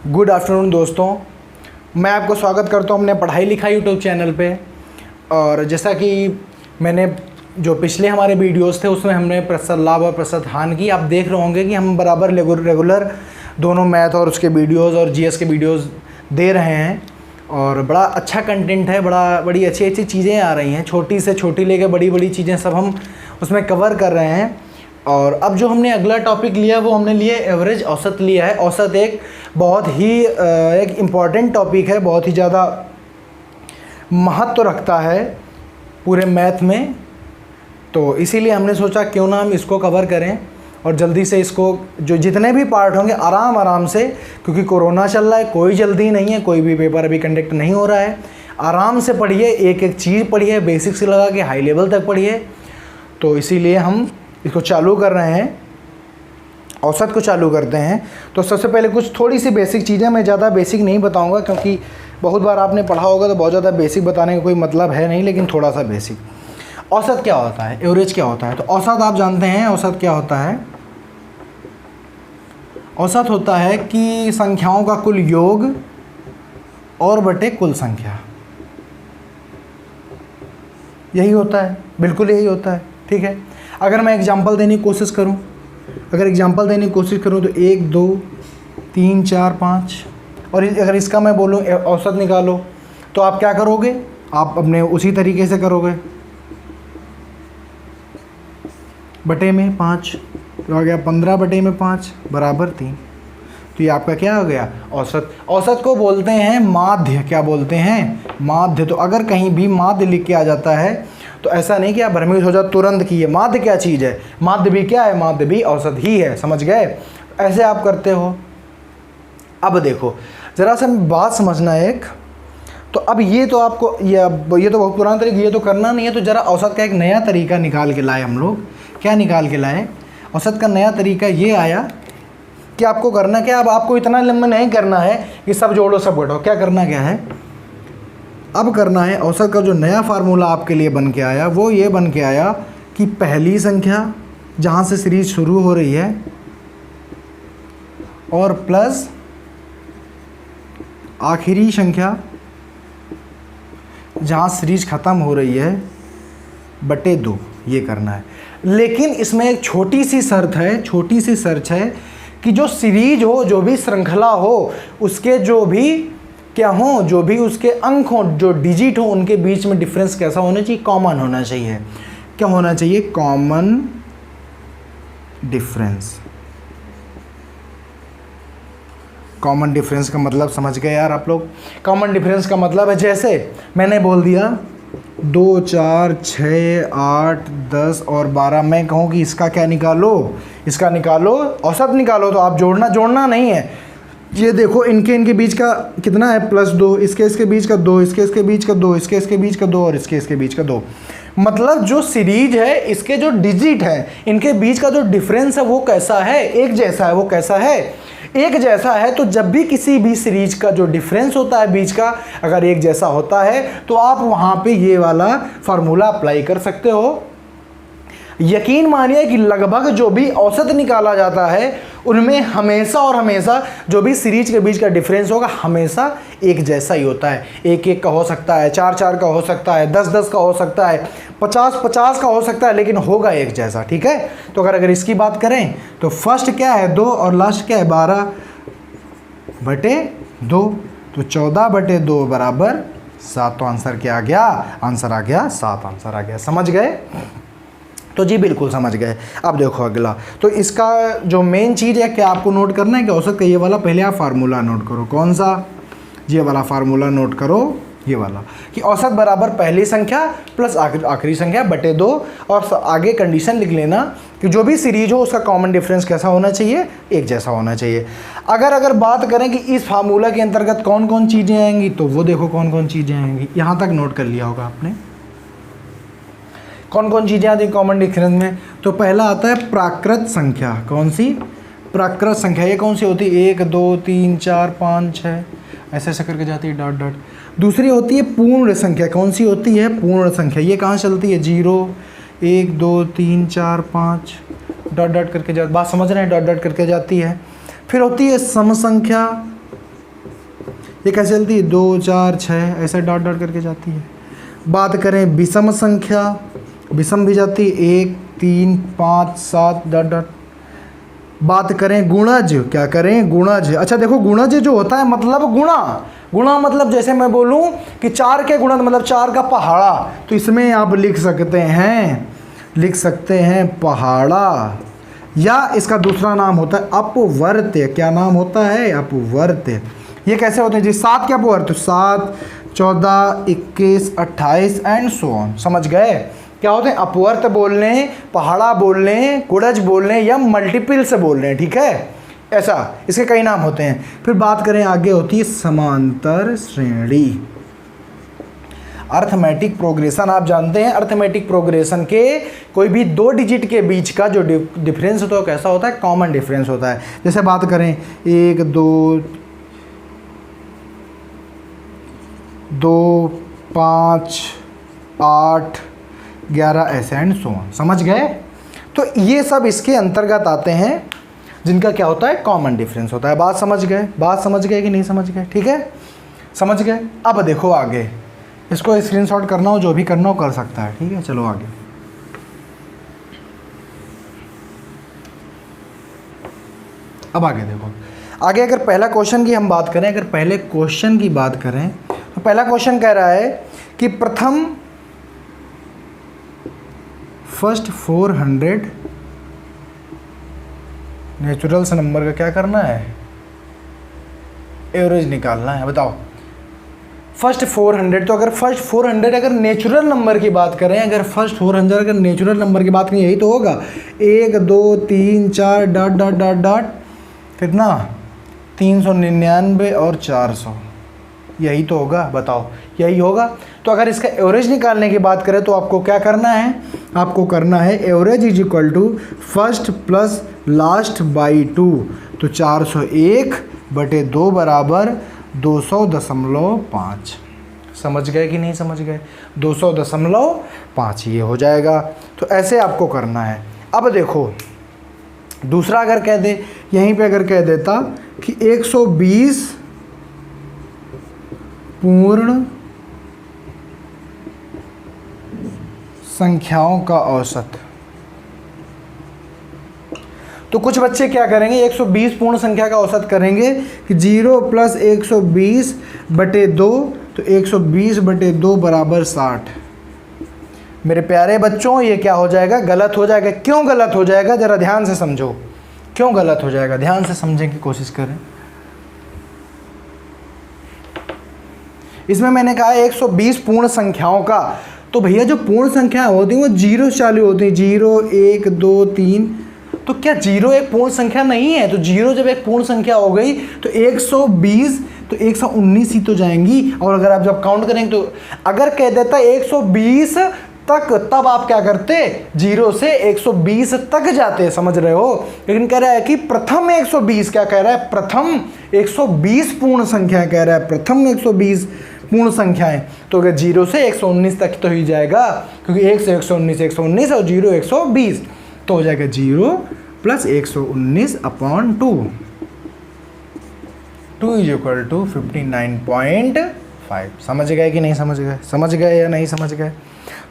Good afternoon दोस्तों, मैं आपको स्वागत करता हूं अपने पढ़ाई लिखाई यूट्यूब चैनल पे। और जैसा कि मैंने जो पिछले हमारे वीडियोस थे उसमें हमने प्रतिशत लाभ और प्रतिशत हानि की, आप देख रहे होंगे कि हम बराबर रेगुलर दोनों मैथ और उसके वीडियोस और जीएस के वीडियोस दे रहे हैं। और बड़ा अच्छा कंटेंट है, बड़ी अच्छी अच्छी चीज़ें आ रही हैं, छोटी से छोटी लेके बड़ी बड़ी चीज़ें सब हम उसमें कवर कर रहे हैं। और अब जो हमने अगला टॉपिक लिया वो हमने लिए एवरेज, औसत लिया है। औसत एक बहुत ही एक इम्पॉर्टेंट टॉपिक है, बहुत ही ज़्यादा महत्व रखता है पूरे मैथ में। तो इसीलिए हमने सोचा क्यों ना हम इसको कवर करें और जल्दी से इसको जो जितने भी पार्ट होंगे आराम से, क्योंकि कोरोना चल रहा है, कोई जल्दी नहीं है, कोई भी पेपर अभी कंडक्ट नहीं हो रहा है। आराम से पढ़िए, एक एक चीज़ पढ़िए, बेसिक से लगा के हाई लेवल तक पढ़िए। तो इसीलिए हम इसको चालू कर रहे हैं, औसत को चालू करते हैं। तो सबसे पहले कुछ थोड़ी सी बेसिक चीज़ें, मैं ज़्यादा बेसिक नहीं बताऊंगा क्योंकि बहुत बार आपने पढ़ा होगा तो बहुत ज़्यादा बेसिक बताने का कोई मतलब है नहीं, लेकिन थोड़ा सा बेसिक। औसत क्या होता है, एवरेज क्या होता है? तो औसत आप जानते हैं, औसत क्या होता है? औसत होता है कि संख्याओं का कुल योग और बटे कुल संख्या, यही होता है, बिल्कुल यही होता है। ठीक है, अगर मैं एग्जांपल देने की कोशिश करूं, तो 1 2 3 4 5, और अगर इसका मैं बोलूं औसत निकालो, तो आप क्या करोगे? आप अपने उसी तरीके से करोगे, बटे में 5, तो आ गया 15 बटे में 5 बराबर 3। तो ये आपका क्या हो गया? औसत। औसत को बोलते हैं माध्य। क्या बोलते हैं? माध्य। तो अगर कहीं भी माध्य लिख के आ जाता है तो ऐसा नहीं कि आप भ्रमित हो जाओ तुरंत कि ये माध्य क्या चीज़ है। माध्य भी क्या है? माध्य भी औसत ही है, समझ गए? ऐसे आप करते हो। अब देखो ज़रा सा बात समझना एक, तो अब ये तो आपको ये तो बहुत पुराना तरीका, ये तो करना नहीं है। तो ज़रा औसत का एक नया तरीका निकाल के लाए हम लोग। क्या निकाल के लाए? औसत का नया तरीका ये आया कि आपको करना क्या, अब आपको इतना लंबा नहीं करना है कि सब जोड़ो सब घटाओ। क्या करना क्या है? अब करना है, औसत का जो नया फार्मूला आपके लिए बन के आया वो ये बन के आया कि पहली संख्या जहाँ से सीरीज शुरू हो रही है और प्लस आखिरी संख्या जहाँ सीरीज ख़त्म हो रही है बटे 2, ये करना है। लेकिन इसमें एक छोटी सी शर्त है कि जो सीरीज हो, जो भी श्रृंखला हो, उसके जो भी क्या हो, जो भी उसके अंक हो, जो डिजिट हो, उनके बीच में डिफरेंस कैसा होना चाहिए? कॉमन होना चाहिए। क्या होना चाहिए? Common difference. कॉमन डिफरेंस का मतलब समझ गए यार आप लोग? कॉमन डिफरेंस का मतलब है, जैसे मैंने बोल दिया 2 4 6 8 10 और 12, मैं कहूँ कि इसका क्या निकालो? इसका निकालो, औसत निकालो। तो आप जोड़ना नहीं है। ये देखो इनके बीच का कितना है? +2, इसके बीच का 2, इसके बीच का 2, इसके बीच का 2 और इसके बीच का 2। मतलब जो सीरीज है, इसके जो डिजिट है, इनके बीच का जो डिफरेंस है वो कैसा है? एक जैसा है। वो कैसा है? एक जैसा है। तो जब भी किसी भी सीरीज का जो डिफरेंस होता है बीच का, अगर एक जैसा होता है तो आप वहाँ पे ये वाला फार्मूला अप्लाई कर सकते हो। यकीन मानिए कि लगभग जो भी औसत निकाला जाता है उनमें हमेशा और हमेशा जो भी सीरीज के बीच का डिफरेंस होगा हमेशा एक जैसा ही होता है। 1 1 का हो सकता है, 4 4 का हो सकता है, 10 10 का हो सकता है, 50 50 का हो सकता है, लेकिन होगा एक जैसा। ठीक है, तो अगर इसकी बात करें तो फर्स्ट क्या है? 2 और लास्ट क्या है? 12 बटे 2। तो 14 बटे 2 बराबर 7। तो आंसर क्या आ गया? आंसर आ गया 7। आंसर आ गया। समझ गए? तो जी बिल्कुल समझ गए। अब देखो अगला, तो इसका जो मेन चीज़ है क्या आपको नोट करना है कि औसत का ये वाला पहले आप फार्मूला नोट करो। कौन सा? ये वाला फार्मूला नोट करो, ये वाला, कि औसत बराबर पहली संख्या प्लस आखिरी संख्या बटे 2। और आगे कंडीशन लिख लेना कि जो भी सीरीज हो उसका कॉमन डिफरेंस कैसा होना चाहिए? एक जैसा होना चाहिए। अगर बात करें कि इस फार्मूला के अंतर्गत कौन कौन चीज़ें आएंगी, तो वो देखो कौन कौन चीज़ें आएंगी। यहाँ तक नोट कर लिया होगा आपने, कौन कौन चीज़ें आती हैं कॉमन डिफरेंस में। तो पहला आता है प्राकृत संख्या। कौन सी? प्राकृत संख्या। ये कौन सी होती है? 1 2 3 4 5 6 ऐसे ऐसे करके जाती है, डॉट डॉट। दूसरी होती है पूर्ण संख्या। कौन सी होती है? पूर्ण संख्या। ये कहाँ चलती है? 0 1 2 3 4 5 डॉट डॉट करके बात समझ रहे हैं? डॉट डॉट करके जाती है। फिर होती है सम संख्या, ये कैसे चलती है, 2 4 6 ऐसे डॉट डॉट करके जाती है। बात करें विषम संख्या, विषम भी जाती है 1 3 5 7 डॉट डॉट। बात करें गुणज, क्या करें, गुणज। अच्छा देखो गुणज जो होता है मतलब गुणा, गुणा मतलब जैसे मैं बोलूं कि 4 के गुणा मतलब 4 का पहाड़ा, तो इसमें आप लिख सकते हैं पहाड़ा। या इसका दूसरा नाम होता है अपवर्त्य। क्या नाम होता है, अपवर्त्य। ये कैसे होते हैं जी, 7 के अपवर्त्य, 7 14 21 28 एंड सो ऑन। समझ गए क्या होते हैं, अपवर्त बोल लें, पहाड़ा बोल लें, गुणज बोल लें या मल्टीपल से बोल लें, ठीक है, ऐसा इसके कई नाम होते हैं। फिर बात करें आगे होती है समांतर श्रेणी। अर्थमेटिक प्रोग्रेशन आप जानते हैं, अर्थमेटिक प्रोग्रेशन के कोई भी 2 डिजिट के बीच का जो डिफरेंस होता है वो कैसा होता है, कॉमन डिफरेंस होता है। जैसे बात करें 1 2 2 5 8 11 ऐसे एंड सो ऑन। समझ गए। तो ये सब इसके अंतर्गत आते हैं जिनका क्या होता है, कॉमन डिफरेंस होता है। बात समझ गए, बात समझ गए कि नहीं समझ गए, ठीक है, समझ गए। अब देखो आगे, इसको स्क्रीनशॉट करना हो, जो भी करना हो कर सकता है, ठीक है। चलो आगे, अब आगे देखो, आगे अगर पहला क्वेश्चन की हम बात करें, अगर पहले क्वेश्चन की बात करें तो पहला क्वेश्चन कह रहा है कि प्रथम फर्स्ट 400 नेचुरल्स नंबर का क्या करना है, एवरेज निकालना है। बताओ फर्स्ट 400, तो अगर फर्स्ट 400 अगर नेचुरल नंबर की बात करें, अगर फर्स्ट 400 अगर नेचुरल नंबर की बात करें, यही तो होगा 1 2 3 4 डॉट डॉट डॉट डॉट कितना 399 और 400, यही तो होगा। बताओ यही होगा। तो अगर इसका एवरेज निकालने की बात करें तो आपको क्या करना है, आपको करना है average is equal to first plus last by 2। तो 401/2 बराबर 200.5। समझ गए कि नहीं समझ गए, 200.5 ये हो जाएगा। तो ऐसे आपको करना है। अब देखो दूसरा अगर कह दे, यहीं पे अगर कह देता कि 120 पूर्ण संख्याओं का औसत, तो कुछ बच्चे क्या करेंगे, 120 पूर्ण संख्या का औसत करेंगे कि 0 + 120/2, तो 120/2 बराबर 60। मेरे प्यारे बच्चों ये क्या हो जाएगा, गलत हो जाएगा। क्यों गलत हो जाएगा, ज़रा ध्यान से समझो क्यों गलत हो जाएगा, ध्यान से समझने की कोशिश करें। इसमें मैंने कहा 120 पूर्ण संख्याओं का, तो भैया जो पूर्ण संख्या होती हैं वो 0 से चालू होती हैं, 0 1 2 3। तो क्या 0 एक पूर्ण संख्या नहीं है, तो 0 जब एक पूर्ण संख्या हो गई तो 120 तो 119 ही तो जाएंगी। और अगर आप जब काउंट करेंगे तो अगर कह देता 120 तक, तब आप क्या करते, 0 से 120 तक जाते, समझ रहे हो। लेकिन कह रहा है कि प्रथम 120, क्या कह रहा है, प्रथम 120 पूर्ण संख्या कह रहा है, प्रथम 120 पूर्ण संख्याएं। तो अगर 0 से 119 तक तो ही जाएगा, क्योंकि 1 से 119 119 और 0 120, तो हो जाएगा 0 + 119/2, 2 = 59.5। समझ गए कि नहीं समझ गए, समझ गए या नहीं समझ गए।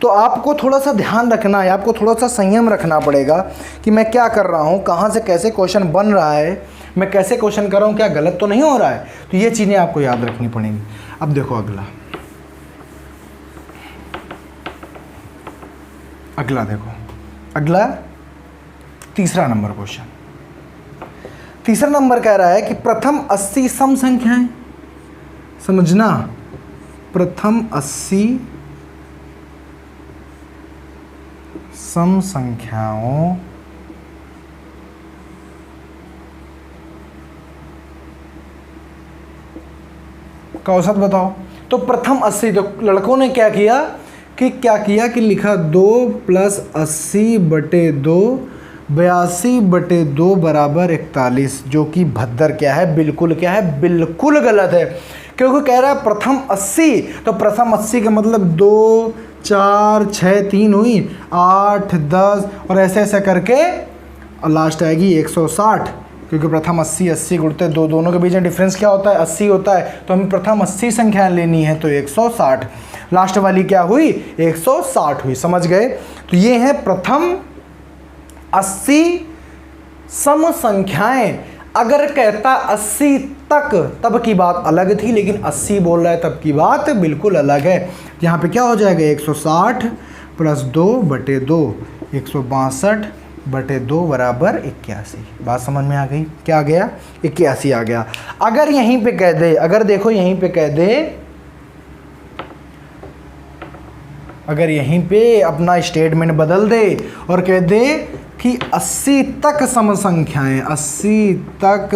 तो आपको थोड़ा सा ध्यान रखना है, आपको थोड़ा सा संयम रखना पड़ेगा कि मैं क्या कर रहा हूँ, कहाँ से कैसे क्वेश्चन बन रहा है, मैं कैसे क्वेश्चन कर रहा हूँ, क्या गलत तो नहीं हो रहा है। तो ये चीज़ें आपको याद रखनी पड़ेंगी। अब देखो अगला देखो, अगला तीसरा नंबर क्वेश्चन। तीसरा नंबर कह रहा है कि प्रथम 80 सम संख्याएं, समझना, प्रथम 80 सम संख्याओं का औसत बताओ। तो प्रथम 80, तो लड़कों ने क्या किया कि लिखा 2 + 80/2 82/2 बराबर 41, जो कि भद्दर क्या है, बिल्कुल क्या है, बिल्कुल गलत है। क्योंकि कह रहा है प्रथम 80, तो प्रथम 80 का मतलब 2 4 6 3 हुई, 8 10 और ऐसे ऐसे करके और लास्ट आएगी 160। क्योंकि प्रथम 80 80 गुणते दो, दोनों के बीच में डिफरेंस क्या होता है 80 होता है, तो हमें प्रथम 80 संख्या लेनी है, तो 160। लास्ट वाली क्या हुई 160 हुई, समझ गए। तो ये है प्रथम 80 सम संख्याएं। अगर कहता 80 तक तब की बात अलग थी, लेकिन 80 बोल रहा है तब की बात बिल्कुल अलग है। यहाँ पे क्या हो जाएगा 160 प्लस 2 बटे 2, 162 बटे 2 बराबर 81। बात समझ में आ गई, क्या आ गया 81 आ गया। अगर यहीं पे कह दे, अगर देखो यहीं पे कह दे, अगर यहीं पे अपना स्टेटमेंट बदल दे और कह दे कि 80 तक सम संख्याएं, 80 तक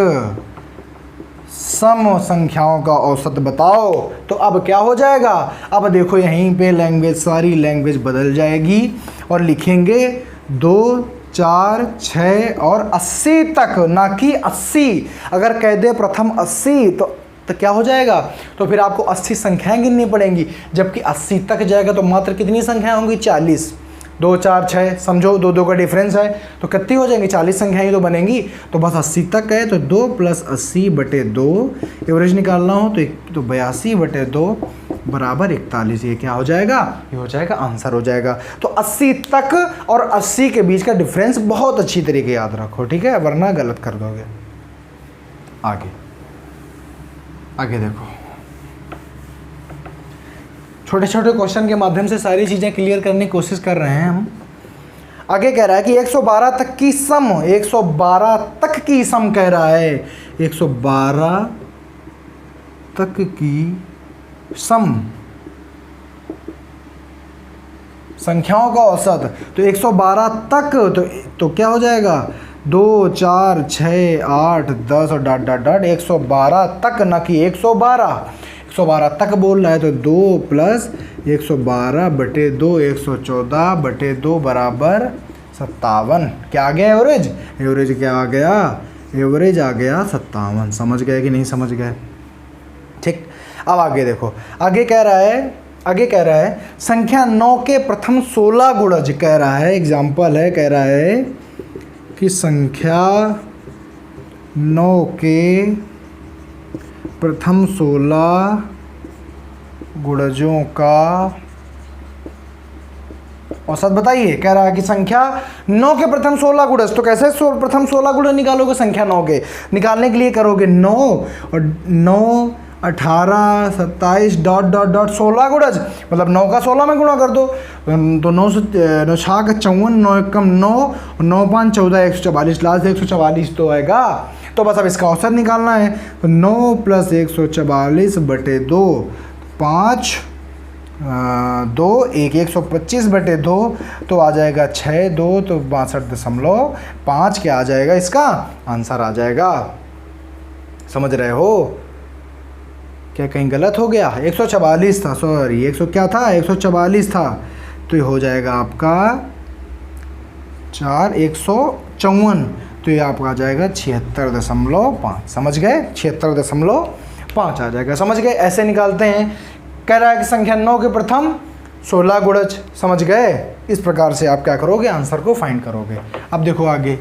सम संख्याओं का औसत बताओ, तो अब क्या हो जाएगा, अब देखो यहीं पे लैंग्वेज, सारी लैंग्वेज बदल जाएगी और लिखेंगे 2 4 6 और 80 तक, ना कि 80। अगर कह दे प्रथम 80 तो क्या हो जाएगा, तो फिर आपको 80 संख्याएं गिननी पड़ेंगी, जबकि 80 तक जाएगा तो मात्र कितनी संख्याएं होंगी 40। 2 4 6 समझो, 2 2 का डिफरेंस है, तो कितनी हो जाएंगी 40 संख्याएं तो बनेंगी। तो बस 80 तक है, तो 2 + 80 बटे 2, एवरेज निकालना हो तो 82 बटे 2 बराबर 41। ये क्या हो जाएगा, ये हो जाएगा आंसर हो जाएगा। तो 80 तक और 80 के बीच का डिफरेंस बहुत अच्छी तरीके याद रखो, ठीक है, वरना गलत कर दोगे। आगे आगे देखो, छोटे छोटे क्वेश्चन के माध्यम से सारी चीज़ें क्लियर करने की कोशिश कर रहे हैं हम। आगे कह रहा है कि 112 तक की सम, 112 तक की सम कह रहा है, 112 तक की सम संख्याओं का औसत, तो 112 तक तो क्या हो जाएगा 2 4 6 8 10 और डॉट डॉट डॉट 112 तक, ना कि 112 तक बोल रहा है, तो 2 + 112 बटे 2, 114 बटे 2 बराबर 57। क्या आ गया एवरेज, एवरेज क्या आ गया, एवरेज आ गया 57। समझ गए कि नहीं समझ गए, ठीक। अब आगे देखो, आगे कह रहा है संख्या 9 के प्रथम 16 गुणज, कह रहा है एग्जाम्पल है, कह रहा है कि संख्या 9 के प्रथम 16 गुणजों का औसत बताइए। कह रहा है कि संख्या 9 के प्रथम 16 गुणज, तो कैसे प्रथम 16 गुणज निकालोगे संख्या 9 के, निकालने के लिए करोगे 9 और 9 18 27 डॉट डॉट डॉट 16 गुणज, मतलब 9 का 16 में गुणा कर दो, तो 9 6 का 54, 9 एकम 9, 9 5 14, 144, लास्ट 144 तो आएगा। तो बस अब इसका औसत निकालना है, तो 9 + 144 बटे 2, 5 2 1 125 बटे 2, तो आ जाएगा 6 2, तो 62.5 क्या आ जाएगा, इसका आंसर आ जाएगा। समझ रहे हो, क्या कहीं गलत हो गया, 144 था, सॉरी 100 क्या था 144 था, तो ये हो जाएगा आपका 4 154, तो ये आपका आ जाएगा 76.5। समझ गए, 76.5 आ जाएगा, समझ गए, ऐसे निकालते हैं। कह रहा है कि संख्या 9 के प्रथम 16 गुणज, समझ गए, इस प्रकार से आप क्या करोगे, आंसर को फाइंड करोगे। अब देखो आगे,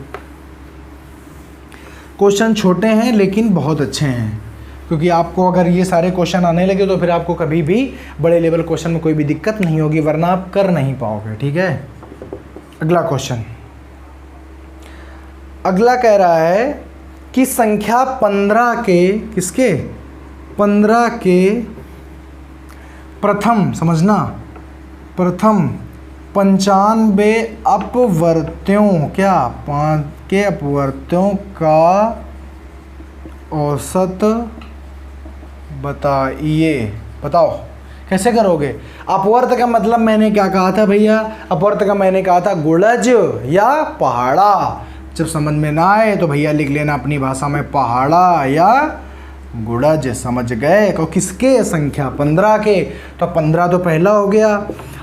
क्वेश्चन छोटे हैं लेकिन बहुत अच्छे हैं, क्योंकि आपको अगर ये सारे क्वेश्चन आने लगे तो फिर आपको कभी भी बड़े लेवल क्वेश्चन में कोई भी दिक्कत नहीं होगी, वरना आप कर नहीं पाओगे, ठीक है। अगला क्वेश्चन, अगला कह रहा है कि संख्या 15 के, किसके 15 के प्रथम, समझना, प्रथम 95 अपवर्त्यों, क्या 5 के अपवर्त्यों का औसत बताइए। बताओ कैसे करोगे। अपवर्त का मतलब मैंने क्या कहा था भैया, अपवर्त का मैंने कहा था गुणज या पहाड़ा। जब समझ में ना आए तो भैया लिख लेना अपनी भाषा में पहाड़ा या गुणज, समझ गए। को किसके, संख्या 15 के, तो 15 तो पहला हो गया।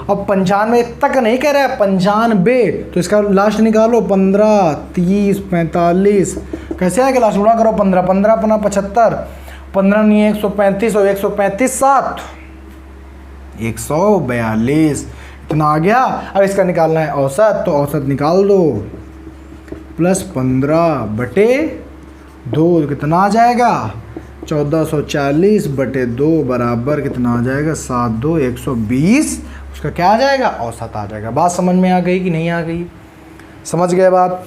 अब 95 तक नहीं कह रहा है, 95, तो इसका लास्ट निकालो, 15 30 45, कैसे आएगा लास्ट, गुणा करो 15 15 अपना 75, 15 नहीं 135 और 135 7, 142, इतना आ गया। अब इसका निकालना है औसत, तो औसत निकाल दो, +15 बटे 2 कितना आ जाएगा 1440 बटे 2 बराबर कितना आ जाएगा 7 2 120। उसका क्या आ जाएगा औसत आ जाएगा। बात समझ में आ गई कि नहीं आ गई? समझ गए बात?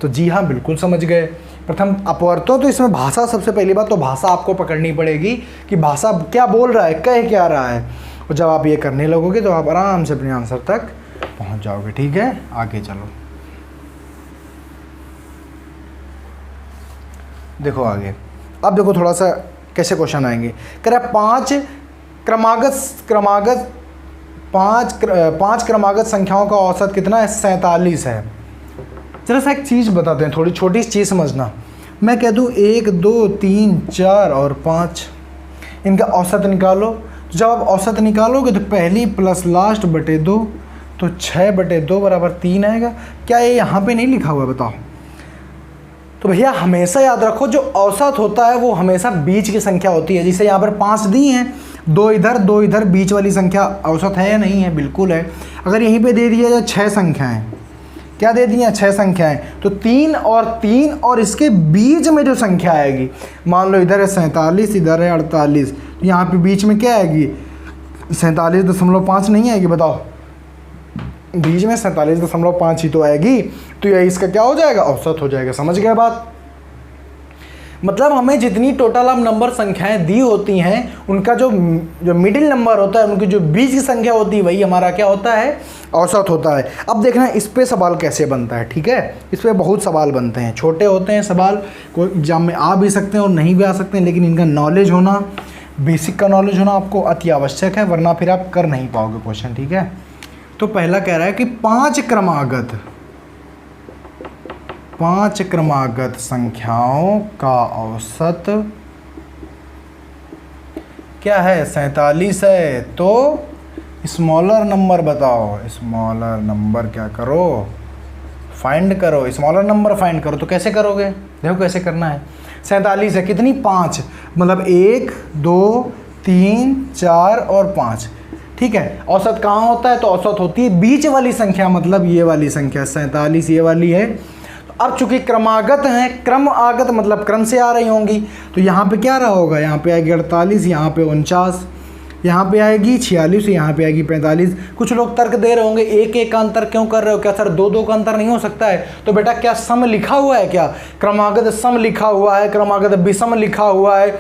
तो जी हाँ, बिल्कुल समझ गए। प्रथम अपवर्तों तो इसमें भाषा, सबसे पहली बात तो भाषा आपको पकड़नी पड़ेगी कि भाषा क्या बोल रहा है, कह क्या रहा है। और जब आप ये करने लगोगे तो आप आराम से अपने आंसर तक पहुंच जाओगे। ठीक है, आगे चलो, देखो आगे। अब देखो थोड़ा सा कैसे क्वेश्चन आएंगे। कह रहा है पांच क्रमागत संख्याओं का औसत कितना है 47 है। जरा सा एक चीज़ बताते हैं, थोड़ी छोटी चीज़ समझना। मैं कह दूँ 1 2 3 4 और 5, इनका औसत निकालो। तो जब आप औसत निकालोगे तो पहली प्लस लास्ट बटे 2, तो 6 बटे 2 बराबर 3 आएगा। क्या ये यहाँ पे नहीं लिखा हुआ है बताओ? तो भैया हमेशा याद रखो, जो औसत होता है वो हमेशा बीच की संख्या होती है। जैसे यहाँ पर 5 दी हैं, 2 इधर, बीच वाली संख्या औसत है या नहीं है? बिल्कुल है। अगर यहीं पे दे दिया जाए 6 संख्याएं, क्या दे दी हैं 6 संख्याएं, तो 3 और इसके बीच में जो संख्या आएगी, मान लो इधर है 47, इधर है 48, तो यहाँ पे बीच में क्या आएगी 47.5 नहीं आएगी? बताओ, बीच में 47.5 ही तो आएगी। तो यह इसका क्या हो जाएगा औसत हो जाएगा। समझ गए बात? मतलब हमें जितनी टोटल अब नंबर संख्याएं दी होती हैं, उनका जो मिडिल नंबर होता है, उनकी जो बीच की संख्या होती है, वही हमारा क्या होता है औसत होता है। अब देखना इस पे सवाल कैसे बनता है। ठीक है, इस पे बहुत सवाल बनते हैं, छोटे होते हैं सवाल, कोई एग्जाम में आ भी सकते हैं और नहीं भी आ सकते हैं, लेकिन इनका नॉलेज होना, बेसिक का नॉलेज होना आपको अति आवश्यक है, वरना फिर आप कर नहीं पाओगे क्वेश्चन। ठीक है, तो पहला कह रहा है कि 5 क्रमागत संख्याओं का औसत क्या है 47 है। तो स्मॉलर नंबर बताओ, स्मॉलर नंबर क्या करो फाइंड करो, स्मॉलर नंबर फाइंड करो। तो कैसे करोगे, देखो कैसे करना है। 47 है, कितनी 5, मतलब 1 2 3 4 और 5। ठीक है, औसत कहाँ होता है? तो औसत होती है बीच वाली संख्या, मतलब ये वाली संख्या 47 ये वाली है। तो अब चूंकि क्रमागत हैं, क्रम आगत मतलब क्रम से आ रही होंगी, तो यहाँ पे क्या रहा होगा, यहाँ पे आएगी 48, यहाँ पे 49, यहाँ पे आएगी 46, यहाँ पे आएगी 45। कुछ लोग तर्क दे रहे होंगे, एक का अंतर क्यों कर रहे हो? क्या सर 2 का अंतर नहीं हो सकता है? तो बेटा क्या सम लिखा हुआ है? क्या क्रमागत सम लिखा हुआ है, क्रमागत विषम लिखा हुआ है?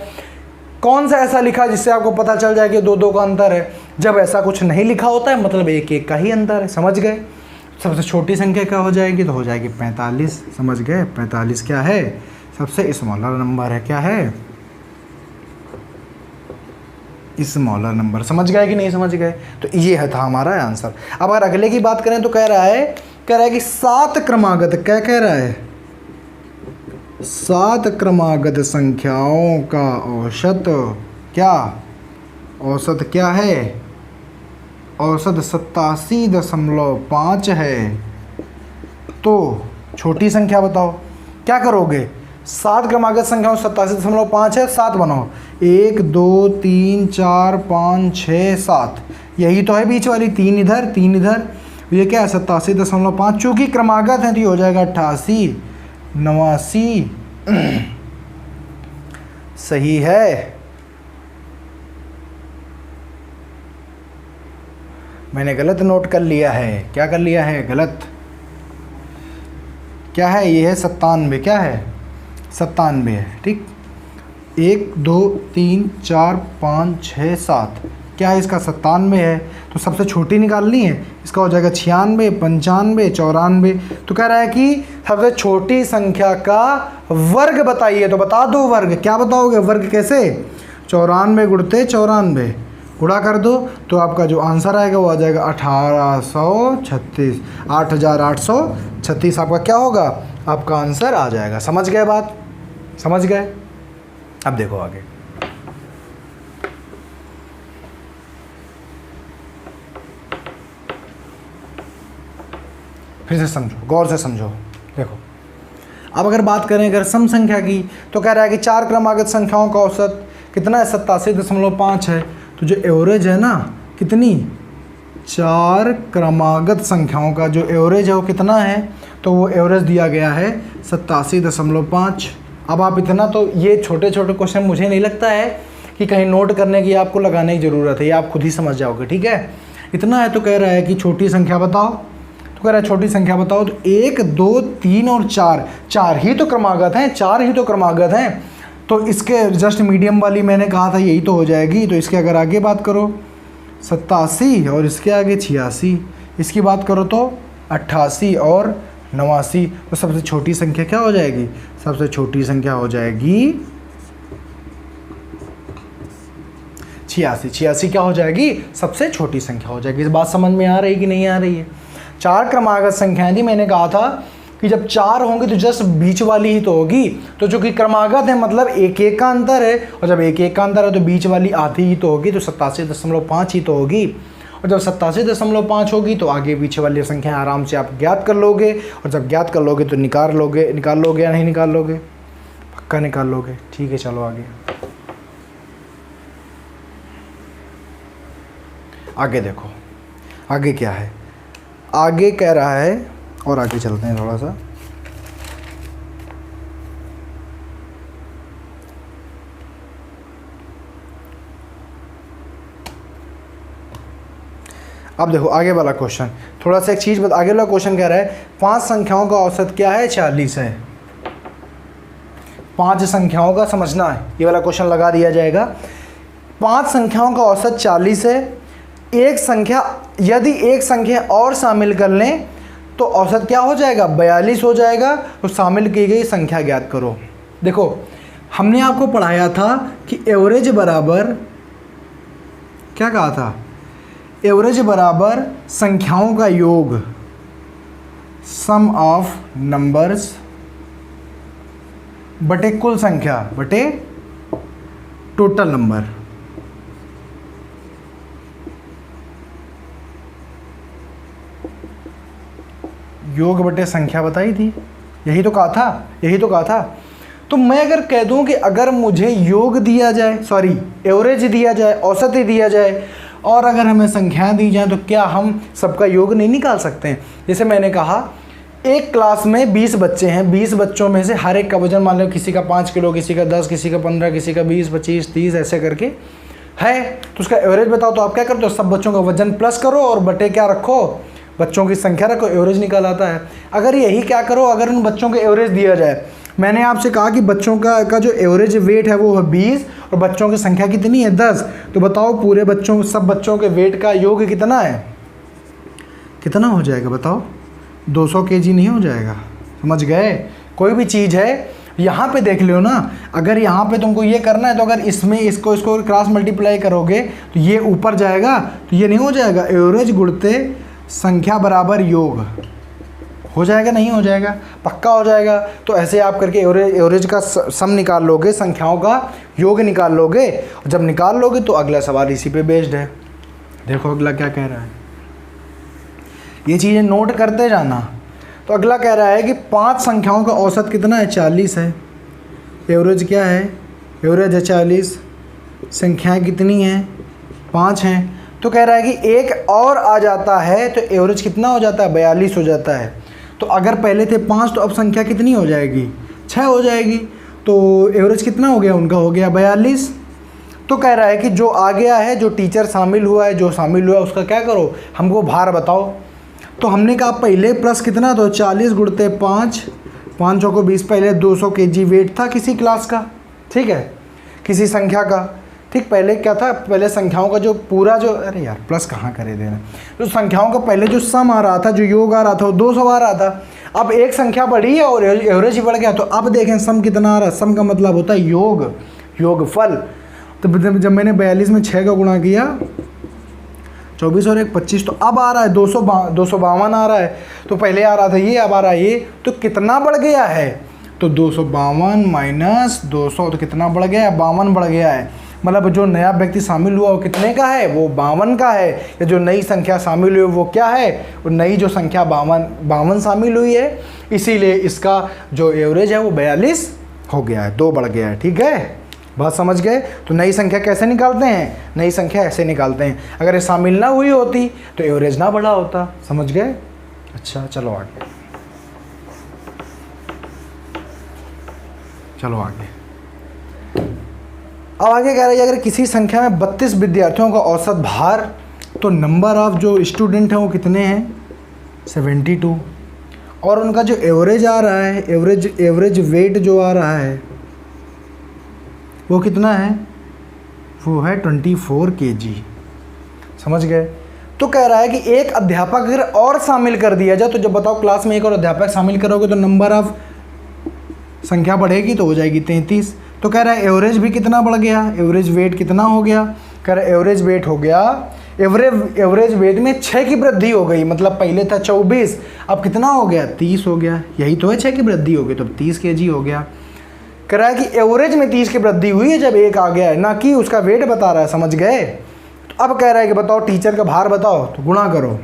कौन सा ऐसा लिखा जिससे आपको पता चल जाए कि 2 का अंतर है? जब ऐसा कुछ नहीं लिखा होता है, मतलब 1 का ही अंतर है। समझ गए? सबसे छोटी संख्या क्या हो जाएगी? तो हो जाएगी 45। समझ गए? 45 क्या है? सबसे स्मॉलर नंबर है। क्या है? Smaller number. समझ गए कि नहीं समझ गए? तो ये था हमारा आंसर। अब अगर अगले की बात करें तो कह रहा है कि 7 क्रमागत, क्या कह रहा है 7 क्रमागत संख्याओं का औसत क्या, औसत क्या है? औसत 87.5 है। तो छोटी संख्या बताओ, क्या करोगे? 7 क्रमागत संख्याओं 87.5 है, 7 बनाओ, 1 2 3 4 5 6 7, यही तो है बीच वाली, 3 इधर 3 इधर, ये क्या है 87.5। चूँकि क्रमागत है तो ये हो जाएगा 88 89। सही है? मैंने गलत नोट कर लिया है। क्या कर लिया है? गलत। क्या है? ये है 97। क्या है? 97 है। ठीक, 1 2 3 4 5 6 7, क्या है इसका 97 है। तो सबसे छोटी निकालनी है, इसका हो जाएगा 96 95 94। तो कह रहा है कि सबसे छोटी संख्या का वर्ग बताइए। तो बता दो वर्ग। क्या बताओगे वर्ग कैसे? 94 गुणते 94 गुणा कर दो, तो आपका जो आंसर आएगा वो आ जाएगा 1836। 8836 आपका क्या होगा? आपका आंसर आ जाएगा। समझ गए बात? समझ गए? अब देखो आगे, फिर से समझो, गौर से समझो। देखो अब अगर बात करें अगर सम संख्या की, तो कह रहा है कि 4 क्रमागत संख्याओं का औसत कितना है? 87.5 है। तो जो एवरेज है ना, कितनी? 4 क्रमागत संख्याओं का जो एवरेज है वो कितना है? तो वो एवरेज दिया गया है 87.5। अब आप इतना, तो ये छोटे छोटे क्वेश्चन मुझे नहीं लगता है कि कहीं नोट करने की आपको लगाने की ज़रूरत है, ये आप खुद ही समझ जाओगे, ठीक है। इतना है तो कह रहा है कि छोटी संख्या बताओ, तो कह रहा है छोटी संख्या बताओ, तो 1 2 3 और 4, 4 ही तो क्रमागत हैं, 4 ही तो क्रमागत हैं, तो इसके जस्ट मीडियम वाली मैंने कहा था यही तो हो जाएगी। तो इसके अगर आगे बात करो 87 और इसके आगे 86, इसकी बात करो तो 88 और 89, तो सबसे छोटी संख्या क्या हो जाएगी? सबसे छोटी संख्या हो जाएगी 86। 86 क्या हो जाएगी? सबसे छोटी संख्या हो जाएगी। इस बात समझ में आ रही कि नहीं आ रही है? 4 क्रमागत संख्याएं थी, मैंने कहा था कि जब 4 होंगी तो जस्ट बीच वाली ही तो होगी, तो जो कि क्रमागत है मतलब 1 1 का अंतर है, और जब 1 1 का अंतर है तो बीच वाली आधी ही तो होगी, तो 87.5 ही तो होगी। और जब 87.5 होगी तो आगे पीछे वाली संख्या आराम से आप ज्ञात कर लोगे, और जब ज्ञात कर लोगे तो निकाल लोगे या नहीं निकाल लोगे? पक्का निकाल लोगे। ठीक है, चलो आगे आगे देखो, आगे क्या है? आगे कह रहा है, और आगे चलते हैं थोड़ा सा। अब देखो आगे वाला क्वेश्चन, थोड़ा सा एक चीज़ आगे वाला क्वेश्चन कह रहा है 5 संख्याओं का औसत क्या है? 40 है। 5 संख्याओं का समझना है, ये वाला क्वेश्चन लगा दिया जाएगा। 5 संख्याओं का औसत 40 है। एक संख्या, यदि एक संख्या और शामिल कर लें तो औसत क्या हो जाएगा? 42 हो जाएगा। तो शामिल की गई संख्या ज्ञात करो। देखो हमने आपको पढ़ाया था कि एवरेज बराबर, क्या कहा था? एवरेज बराबर संख्याओं का योग, सम ऑफ नंबर्स बटे कुल संख्या बटे टोटल नंबर। योग बटे संख्या बताई थी, यही तो कहा था। तो मैं अगर कह दूं कि अगर मुझे योग दिया जाए, सॉरी एवरेज दिया जाए, औसत ही दिया जाए, और अगर हमें संख्याएं दी जाए, तो क्या हम सबका योग नहीं निकाल सकते हैं? जैसे मैंने कहा एक क्लास में 20 बच्चे हैं, 20 बच्चों में से हर एक का वजन मान लो किसी का 5 किलो, किसी का 10, किसी का 15, किसी का 20, 25, 30 ऐसे करके है, तो उसका एवरेज बताओ। तो आप क्या करते हो? सब बच्चों का वजन प्लस करो और बटे क्या रखो? बच्चों की संख्या रखो, एवरेज निकाल आता है। अगर यही क्या करो, अगर उन बच्चों को एवरेज दिया जाए, मैंने आपसे कहा कि बच्चों का जो एवरेज वेट है वो है 20 और बच्चों की संख्या कितनी है? 10। तो बताओ पूरे बच्चों, सब बच्चों के वेट का योग कितना है? कितना हो जाएगा बताओ? 200 kg नहीं हो जाएगा? समझ गए? कोई भी चीज़ है, यहाँ पे देख लो ना, अगर यहाँ पे तुमको ये करना है तो अगर इसमें इसको क्रॉस मल्टीप्लाई करोगे तो ये ऊपर जाएगा, तो ये नहीं हो जाएगा? एवरेज गुणते संख्या बराबर योग हो जाएगा, नहीं हो जाएगा? पक्का हो जाएगा। तो ऐसे आप करके एवरेज का सम निकाल लोगे, संख्याओं का योग निकाल लोगे, और जब निकाल लोगे तो अगला सवाल इसी पे बेस्ड है। देखो अगला क्या कह रहा है, ये चीज़ें नोट करते जाना। तो अगला कह रहा है कि 5 संख्याओं का औसत कितना है? 40 है। एवरेज क्या है? एवरेज है 40। संख्याएँ कितनी हैं? 5 हैं। तो कह रहा है कि एक और आ जाता है तो एवरेज कितना हो जाता है? 42 हो जाता है। तो अगर पहले थे 5 तो अब संख्या कितनी हो जाएगी? 6 हो जाएगी। तो एवरेज कितना हो गया? उनका हो गया 42। तो कह रहा है कि जो आ गया है, जो टीचर शामिल हुआ है, जो शामिल हुआ है उसका क्या करो? हमको भार बताओ। तो हमने कहा पहले प्लस कितना? तो 40 गुणते 5, 5 को 20, पहले 200 kg वेट था किसी क्लास का, ठीक है, किसी संख्या का, ठीक। पहले क्या था? पहले संख्याओं का जो पूरा जो, अरे यार प्लस कहाँ करे देना, जो संख्याओं का पहले जो सम आ रहा था, जो योग आ रहा था वो 200 आ रहा था। अब एक संख्या बढ़ी है और एवरेज ही बढ़ गया, तो अब देखें सम कितना आ रहा है। सम का मतलब होता है योग, योगफल। तो जब मैंने 42 में 6 का गुणा किया, 24 और 1 25, तो अब आ रहा है 252 आ रहा है। तो पहले आ रहा था ये, अब आ रहा है ये, तो कितना बढ़ गया है? तो 252 माइनस 200, तो कितना बढ़ गया है? 52 बढ़ गया है। मतलब जो नया व्यक्ति शामिल हुआ वो कितने का है? वो 52 का है। या जो नई संख्या शामिल हुई वो क्या है? वो नई जो संख्या 52 शामिल हुई है, इसीलिए इसका जो एवरेज है वो 42 हो गया है, 2 बढ़ गया है। ठीक है, बात समझ गए? तो नई संख्या कैसे निकालते हैं? नई संख्या ऐसे निकालते हैं। अगर ये शामिल ना हुई होती तो एवरेज ना बढ़ा होता। समझ गए? अच्छा चलो आगे। चलो आगे। अब आगे कह रहा है अगर किसी संख्या में 32 विद्यार्थियों का औसत भार, तो नंबर ऑफ जो स्टूडेंट हैं वो कितने हैं, 72, और उनका जो एवरेज आ रहा है, एवरेज वेट जो आ रहा है वो कितना है, वो है 24 kg। समझ गए। तो कह रहा है कि एक अध्यापक अगर और शामिल कर दिया जाए, तो जब बताओ क्लास में एक और अध्यापक शामिल करोगे तो नंबर ऑफ संख्या बढ़ेगी, तो हो जाएगी 33। तो कह रहा है एवरेज भी कितना बढ़ गया, एवरेज वेट कितना हो गया, कह रहा है एवरेज वेट हो गया, एवरेज वेट में 6 की वृद्धि हो गई। मतलब पहले था 24, अब कितना हो गया, 30 हो गया। यही तो है, 6 की वृद्धि हो गई तो 30 kg हो गया। कह रहा है कि एवरेज में 30 की वृद्धि हुई है जब एक आ गया है, ना कि उसका वेट बता रहा है। समझ गए। तो अब कह रहा है कि बताओ टीचर का भार बताओ, तो गुणा करो,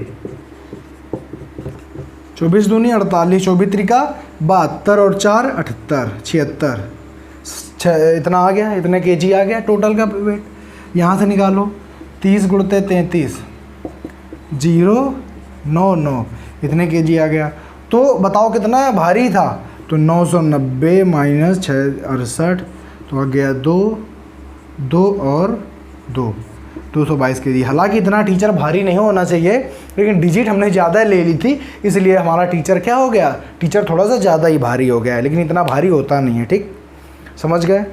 24 दूनी 48, 24 त्रिका 72 और 4 78, 76, इतना आ गया, इतने kg आ गया टोटल का वेट। यहाँ से निकालो 30 गुणते 33, 099, इतने kg आ गया। तो बताओ कितना भारी था, तो 990 माइनस 68, तो आ गया 2 और 222 kg। हालांकि इतना टीचर भारी नहीं होना चाहिए, लेकिन डिजिट हमने ज़्यादा ले ली थी, इसलिए हमारा टीचर क्या हो गया, टीचर थोड़ा सा ज़्यादा ही भारी हो गया है, लेकिन इतना भारी होता नहीं है। ठीक, समझ गए।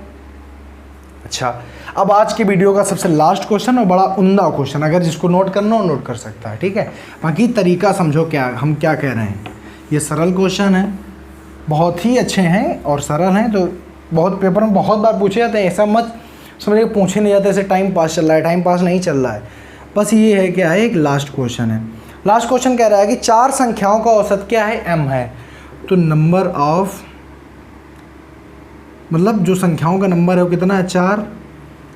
अच्छा, अब आज की वीडियो का सबसे लास्ट क्वेश्चन और बड़ा उम्दा क्वेश्चन, अगर जिसको नोट करना हो नोट कर सकता है। ठीक है, बाकी तरीका समझो क्या हम क्या कह रहे हैं। ये सरल क्वेश्चन है, बहुत ही अच्छे हैं और सरल हैं, तो बहुत पेपर में बहुत बार पूछे जाते हैं। ऐसा मत समझिए पूछे नहीं जाते, ऐसे टाइम पास चल रहा है, टाइम पास नहीं चल रहा है। बस ये है क्या है, एक लास्ट क्वेश्चन है। लास्ट क्वेश्चन कह रहा है कि 4 संख्याओं का औसत क्या है, m है। तो नंबर ऑफ, मतलब जो संख्याओं का नंबर है वो कितना है, 4,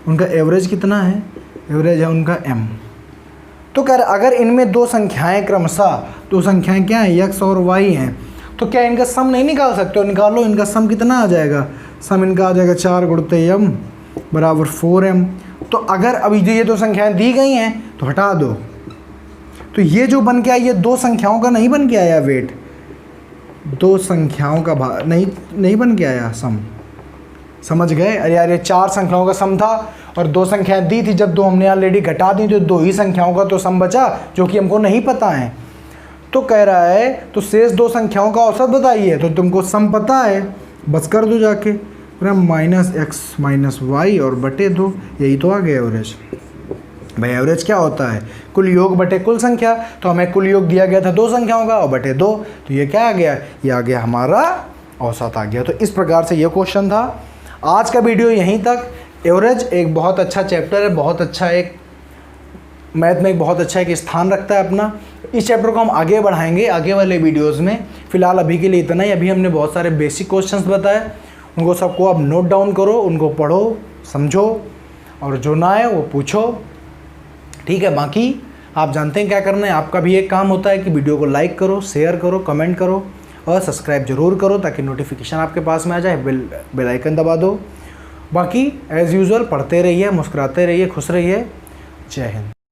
उनका एवरेज कितना है, एवरेज है उनका m। तो कह रहा है अगर इनमें 2 संख्याएं क्रमशः, 2 संख्याएं क्या हैं, x और y हैं, तो क्या इनका सम नहीं निकाल सकते हो, निकालो। इनका सम कितना आ जाएगा, सम इनका आ जाएगा 4 गुणते m बराबर 4m। तो अगर अभी जो ये 2 संख्याएं दी गई हैं तो हटा दो, तो ये जो बन के आया, ये 2 संख्याओं का नहीं बन के आया वेट, 2 संख्याओं का नहीं बन के आया सम। समझ गए। अरे यार, ये 4 संख्याओं का सम था और 2 संख्याएं दी थी, जब 2 हमने ऑलरेडी घटा दी तो 2 ही संख्याओं का तो सम बचा, जो कि हमको नहीं पता है। तो कह रहा है तो शेष 2 संख्याओं का औसत बताइए, तो तुमको सम पता है, बस कर दो जाके, -x - y और बटे 2, यही तो आ गया एवरेज। भाई एवरेज क्या होता है, कुल योग बटे कुल संख्या। तो हमें कुल योग दिया गया था 2 संख्याओं का और बटे 2, तो ये क्या आ गया, ये आ गया हमारा औसत आ गया। तो इस प्रकार से ये क्वेश्चन था। आज का वीडियो यहीं तक। एवरेज एक बहुत अच्छा चैप्टर है, बहुत अच्छा एक मैथ में एक बहुत अच्छा एक स्थान रखता है अपना। इस चैप्टर को हम आगे बढ़ाएंगे आगे वाले वीडियोज़ में। फिलहाल अभी के लिए इतना ही। अभी हमने बहुत सारे बेसिक क्वेश्चंस बताए, उनको सबको आप नोट डाउन करो, उनको पढ़ो, समझो, और जो ना आए वो पूछो। ठीक है, बाकी आप जानते हैं क्या करना है। आपका भी एक काम होता है कि वीडियो को लाइक करो, शेयर करो, कमेंट करो और सब्सक्राइब जरूर करो, ताकि नोटिफिकेशन आपके पास में आ जाए। बेल आइकन दबा दो। बाकी एज़ यूजुअल पढ़ते रहिए, मुस्कुराते रहिए, खुश रहिए। जय हिंद।